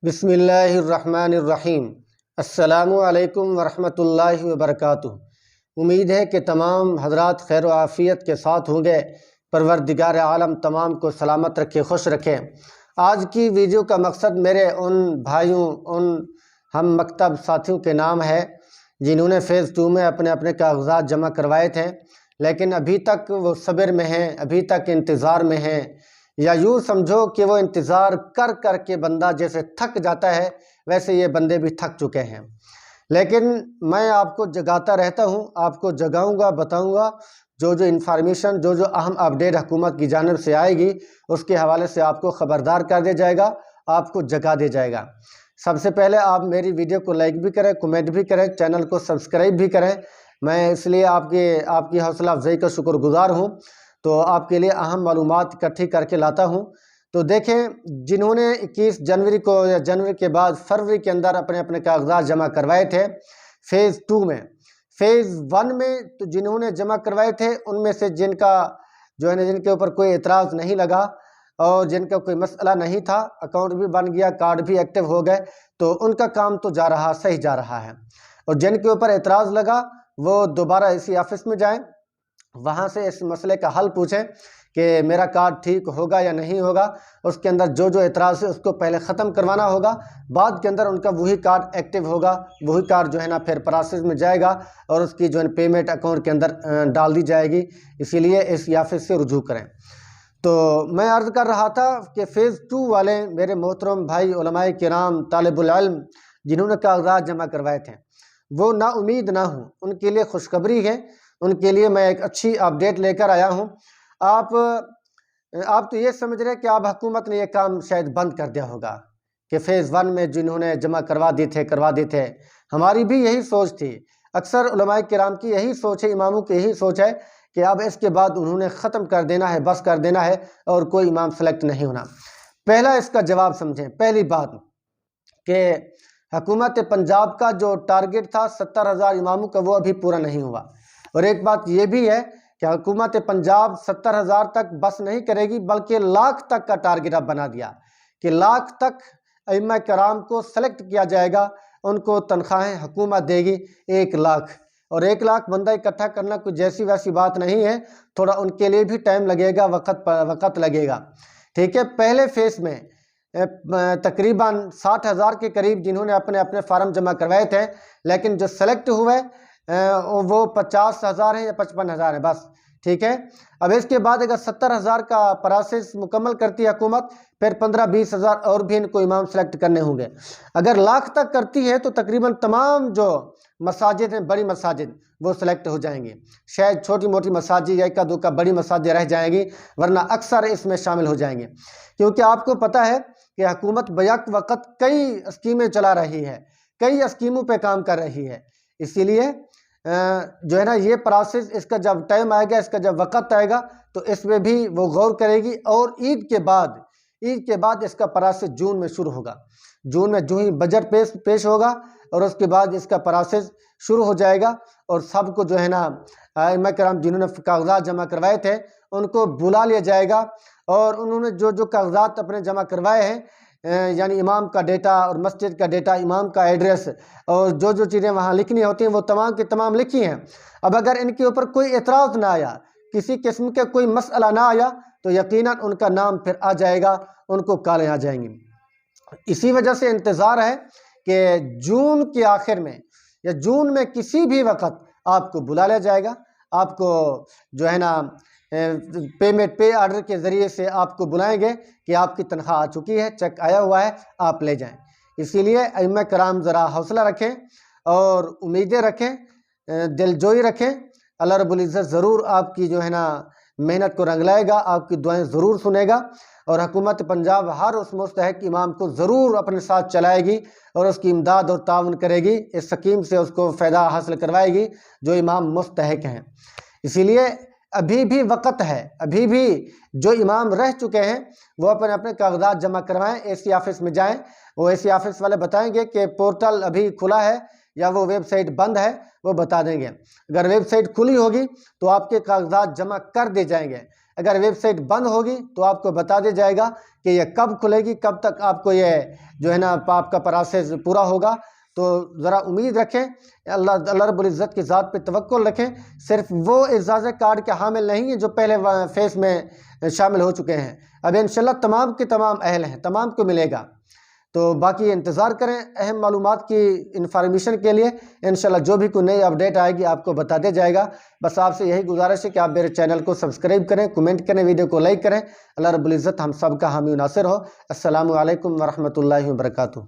بسم اللہ الرحمن الرحیم۔ السلام علیکم ورحمۃ اللہ وبرکاتہ۔ امید ہے کہ تمام حضرات خیر و عافیت کے ساتھ ہوں گے۔ پروردگار عالم تمام کو سلامت رکھے، خوش رکھے۔ آج کی ویڈیو کا مقصد میرے ان بھائیوں، ان ہم مکتب ساتھیوں کے نام ہے جنہوں نے فیز 2 میں اپنے کاغذات جمع کروائے تھے، لیکن ابھی تک وہ صبر میں ہیں، ابھی تک انتظار میں ہیں، یا یوں سمجھو کہ وہ انتظار کر کر کے بندہ جیسے تھک جاتا ہے ویسے یہ بندے بھی تھک چکے ہیں۔ لیکن میں آپ کو جگاتا رہتا ہوں، آپ کو جگاؤں گا، بتاؤں گا جو انفارمیشن، جو اہم اپڈیٹ حکومت کی جانب سے آئے گی اس کے حوالے سے آپ کو خبردار کر دیا جائے گا، آپ کو جگا دیا جائے گا۔ سب سے پہلے آپ میری ویڈیو کو لائک بھی کریں، کمنٹ بھی کریں، چینل کو سبسکرائب بھی کریں۔ میں اس لیے آپ کی حوصلہ افزائی کا شکر گزار ہوں، تو آپ کے لیے اہم معلومات اکٹھی کر کے لاتا ہوں۔ تو دیکھیں، جنہوں نے 21 جنوری کو یا جنوری کے بعد فروری کے اندر اپنے کاغذات جمع کروائے تھے فیز 2 میں، فیز 1 میں تو جنہوں نے جمع کروائے تھے ان میں سے جن کے اوپر کوئی اعتراض نہیں لگا اور جن کا کوئی مسئلہ نہیں تھا، اکاؤنٹ بھی بن گیا، کارڈ بھی ایکٹیو ہو گئے، تو ان کا کام تو صحیح جا رہا ہے۔ اور جن کے اوپر اعتراض لگا وہ دوبارہ اسی آفس میں جائیں، وہاں سے اس مسئلے کا حل پوچھیں کہ میرا کارڈ ٹھیک ہوگا یا نہیں ہوگا۔ اس کے اندر جو اعتراض ہے اس کو پہلے ختم کروانا ہوگا، بعد کے اندر ان کا وہی کارڈ ایکٹیو ہوگا، وہی کارڈ پھر پروسیس میں جائے گا اور اس کی پیمنٹ اکاؤنٹ کے اندر ڈال دی جائے گی۔ اسی لیے اس آفس سے رجوع کریں۔ تو میں عرض کر رہا تھا کہ فیز 2 والے میرے محترم بھائی علماء کرام، طالب العلم جنہوں نے کاغذات جمع کروائے تھے، وہ نا امید نہ ہوں، ان کے لیے خوشخبری ہے، ان کے لیے میں ایک اچھی اپڈیٹ لے کر آیا ہوں۔ آپ تو یہ سمجھ رہے کہ اب حکومت نے یہ کام شاید بند کر دیا ہوگا کہ فیز 1 میں جنہوں نے جمع کروا دی تھے۔ ہماری بھی یہی سوچ تھی، اکثر علماء کرام کی یہی سوچ ہے، اماموں کی یہی سوچ ہے کہ اب اس کے بعد انہوں نے ختم کر دینا ہے، بس کر دینا ہے اور کوئی امام سلیکٹ نہیں ہونا۔ پہلا اس کا جواب سمجھیں۔ پہلی بات کہ حکومت پنجاب کا جو ٹارگٹ تھا 70,000 اماموں کا، وہ ابھی پورا نہیں ہوا۔ اور ایک بات یہ بھی ہے کہ حکومت پنجاب 70,000 تک بس نہیں کرے گی، بلکہ لاکھ تک کا ٹارگٹ اب بنا دیا کہ لاکھ تک ائمہ کرام کو سلیکٹ کیا جائے گا، ان کو تنخواہیں حکومت دے گی 1 لاکھ۔ اور 1 لاکھ بندہ اکٹھا کرنا کوئی جیسی ویسی بات نہیں ہے، تھوڑا ان کے لیے بھی ٹائم لگے گا، وقت لگے گا، ٹھیک ہے۔ پہلے فیز میں تقریباً 60,000 کے قریب جنہوں نے اپنے فارم جمع کروائے تھے، لیکن جو سلیکٹ ہوئے وہ 50,000 ہیں یا 55,000 ہیں بس، ٹھیک ہے۔ اب اس کے بعد اگر 70,000 کا پروسیس مکمل کرتی ہے حکومت، پھر 15-20,000 اور بھی ان کو امام سلیکٹ کرنے ہوں گے۔ اگر لاکھ تک کرتی ہے تو تقریباً تمام جو مساجد ہیں، بڑی مساجد، وہ سلیکٹ ہو جائیں گی۔ شاید چھوٹی موٹی مساجد یا 1-2 کا بڑی مساجد رہ جائیں گی، ورنہ اکثر اس میں شامل ہو جائیں گے، کیونکہ آپ کو پتہ ہے کہ حکومت بیک وقت کئی اسکیمیں چلا رہی ہے، کئی اسکیموں پہ کام کر رہی ہے۔ اسی لیے یہ پروسیس، اس کا جب ٹائم آئے گا، اس کا جب وقت آئے گا تو اس میں بھی وہ غور کرے گی۔ اور عید کے بعد اس کا پروسیس جون میں شروع ہوگا۔ جون میں جو ہی بجٹ پیش ہوگا اور اس کے بعد اس کا پروسیس شروع ہو جائے گا، اور سب کو ائمہ کرام جنہوں نے کاغذات جمع کروائے تھے ان کو بلا لیا جائے گا، اور انہوں نے جو کاغذات اپنے جمع کروائے ہیں، یعنی امام کا ڈیٹا اور مسجد کا ڈیٹا، امام کا ایڈریس اور جو چیزیں وہاں لکھنی ہوتی ہیں وہ تمام کی تمام لکھی ہیں۔ اب اگر ان کے اوپر کوئی اعتراض نہ آیا، کسی قسم کا کوئی مسئلہ نہ آیا، تو یقیناً ان کا نام پھر آ جائے گا، ان کو کالیں آ جائیں گی۔ اسی وجہ سے انتظار ہے کہ جون کے آخر میں یا جون میں کسی بھی وقت آپ کو بلا لیا جائے گا، آپ کو پیمنٹ پے آرڈر کے ذریعے سے آپ کو بلائیں گے کہ آپ کی تنخواہ آ چکی ہے، چیک آیا ہوا ہے، آپ لے جائیں۔ اسی لیے ائمہ کرام ذرا حوصلہ رکھیں اور امیدیں رکھیں، دل جوئی رکھیں۔ اللہ رب العزت ضرور آپ کی محنت کو رنگ لائے گا، آپ کی دعائیں ضرور سنے گا، اور حکومت پنجاب ہر اس مستحق امام کو ضرور اپنے ساتھ چلائے گی اور اس کی امداد اور تعاون کرے گی، اس سکیم سے اس کو فائدہ حاصل کروائے گی جو امام مستحق ہیں۔ اسی لیے ابھی بھی وقت ہے، ابھی بھی جو امام رہ چکے ہیں وہ اپنے کاغذات جمع کروائیں، اے سی آفس میں جائیں، وہ اے سی آفس والے بتائیں گے کہ پورٹل ابھی کھلا ہے یا وہ ویب سائٹ بند ہے، وہ بتا دیں گے۔ اگر ویب سائٹ کھلی ہوگی تو آپ کے کاغذات جمع کر دیے جائیں گے، اگر ویب سائٹ بند ہوگی تو آپ کو بتا دیا جائے گا کہ یہ کب کھلے گی، کب تک آپ کو یہ جو ہے نا آپ کا پروسیس پورا ہوگا۔ تو ذرا امید رکھیں، اللہ رب العزت کی ذات پہ توکل رکھیں۔ صرف وہ اعزاز کارڈ کے حامل نہیں ہیں جو پہلے فیز میں شامل ہو چکے ہیں، اب انشاءاللہ تمام کے تمام اہل ہیں، تمام کو ملے گا۔ تو باقی انتظار کریں اہم معلومات کی انفارمیشن کے لیے، انشاءاللہ جو بھی کوئی نئی اپڈیٹ آئے گی آپ کو بتا دیا جائے گا۔ بس آپ سے یہی گزارش ہے کہ آپ میرے چینل کو سبسکرائب کریں، کمنٹ کریں، ویڈیو کو لائک کریں۔ اللہ رب العزت ہم سب کا حامی و ناصر ہو۔ السلام علیکم ورحمۃ اللہ وبرکاتہ۔